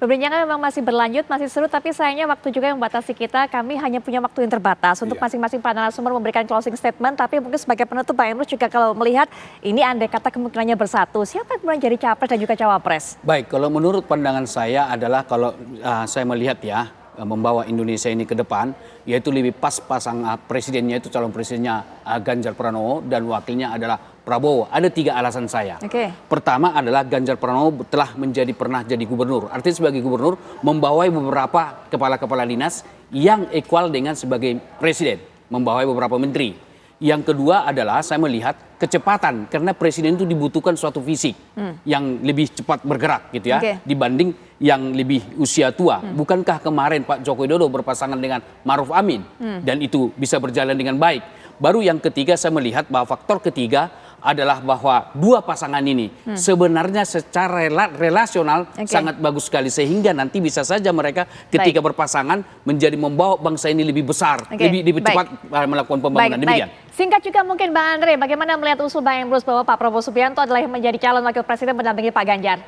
Perbincangan memang masih berlanjut, masih seru, tapi sayangnya waktu juga yang membatasi kita. Kami hanya punya waktu yang terbatas untuk masing-masing para narasumber memberikan closing statement. Tapi mungkin sebagai penutup, Pak Emrus juga kalau melihat ini andai kata kemungkinannya bersatu, siapa yang kemudian jadi capres dan juga cawapres? Baik, kalau menurut pandangan saya adalah kalau saya melihat ya, membawa Indonesia ini ke depan, yaitu lebih pas pasang presidennya itu calon presidennya Ganjar Pranowo dan wakilnya adalah Prabowo. Ada 3 alasan saya. Pertama adalah Ganjar Pranowo telah pernah jadi gubernur. Artinya sebagai gubernur membawai beberapa kepala-kepala dinas yang equal dengan sebagai presiden, membawai beberapa menteri. Yang kedua adalah saya melihat kecepatan karena presiden itu dibutuhkan suatu fisik yang lebih cepat bergerak gitu ya dibanding yang lebih usia tua. Bukankah kemarin Pak Joko Widodo berpasangan dengan Maruf Amin dan itu bisa berjalan dengan baik. Baru yang ketiga saya melihat bahwa faktor ketiga adalah bahwa dua pasangan ini sebenarnya secara relasional sangat bagus sekali sehingga nanti bisa saja mereka ketika berpasangan menjadi membawa bangsa ini lebih besar, lebih cepat melakukan pembangunan. Demikian. Singkat juga mungkin Bang Andre, bagaimana melihat usul Bang Emrus bahwa Pak Prabowo Subianto adalah yang menjadi calon wakil presiden mendampingi Pak Ganjar?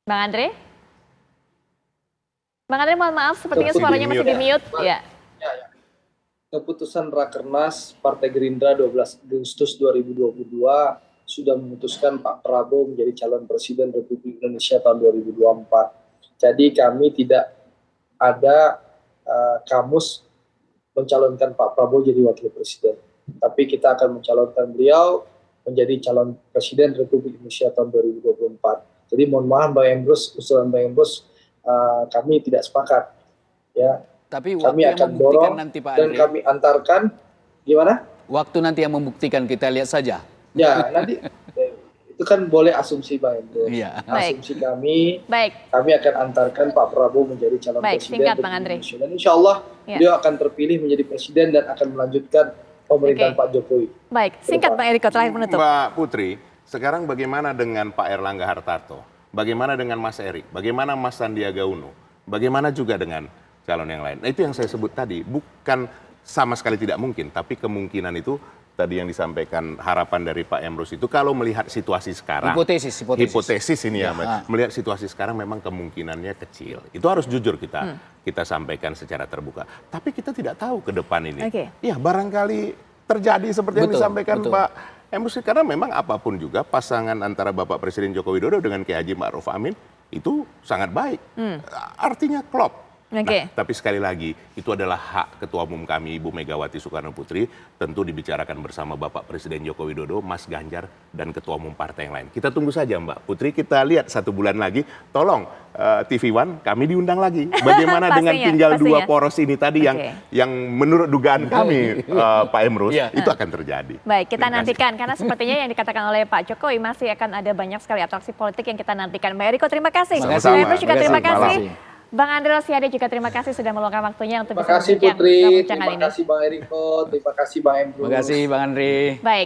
Bang Andre? Bang Andre mohon maaf, sepertinya suaranya masih di mute. Ya. Keputusan Rakernas Partai Gerindra 12 Agustus 2022 sudah memutuskan Pak Prabowo menjadi calon presiden Republik Indonesia tahun 2024. Jadi kami tidak ada kamus mencalonkan Pak Prabowo jadi wakil presiden. Tapi kita akan mencalonkan beliau menjadi calon presiden Republik Indonesia tahun 2024. Jadi mohon maaf Bang Emrus, usulan Bang Emrus kami tidak sepakat. Ya. Tapi kami akan dorong nanti, Pak Andre, dan kami antarkan gimana? Waktu nanti yang membuktikan kita lihat saja. Ya nanti itu kan boleh asumsi Bang Emrus. Asumsi kami akan antarkan Pak Prabowo menjadi calon presiden Indonesia. Dan insya Allah beliau akan terpilih menjadi presiden dan akan melanjutkan pemerintahan Pak Jokowi. Baik, singkat Bang Eriko terakhir menutup. Mbak Putri, sekarang bagaimana dengan Pak Erlangga Hartarto? Bagaimana dengan Mas Erik? Bagaimana Mas Sandiaga Uno? Bagaimana juga dengan calon yang lain? Nah itu yang saya sebut tadi, bukan sama sekali tidak mungkin, tapi kemungkinan itu tadi yang disampaikan harapan dari Pak Emrus itu kalau melihat situasi sekarang, hipotesis ini ya, melihat situasi sekarang memang kemungkinannya kecil. Itu harus jujur kita sampaikan secara terbuka. Tapi kita tidak tahu ke depan ini. Ya barangkali terjadi seperti yang disampaikan Pak Emrus, karena memang apapun juga pasangan antara Bapak Presiden Joko Widodo dengan Kiai Haji Ma'ruf Amin itu sangat baik. Artinya klop. Nah, tapi sekali lagi itu adalah hak Ketua Umum kami Ibu Megawati Soekarno Putri, tentu dibicarakan bersama Bapak Presiden Joko Widodo, Mas Ganjar dan Ketua Umum partai yang lain. Kita tunggu saja Mbak Putri, kita lihat 1 bulan lagi, tolong TV One kami diundang lagi. Bagaimana dengan tinggal 2 poros ini tadi yang menurut dugaan kami Pak Emrus itu akan terjadi. Baik, kita nantikan karena sepertinya yang dikatakan oleh Pak Jokowi masih akan ada banyak sekali atraksi politik yang kita nantikan. Mbak Eriko terima kasih. Mbak Emrus juga terima kasih. Bang Andre Rosiade juga terima kasih sudah meluangkan waktunya untuk bisa berbincang. Terima kasih Putri, terima kasih Bang Eriko, terima kasih Bang Emrus. Terima kasih Bang Andre. Baik.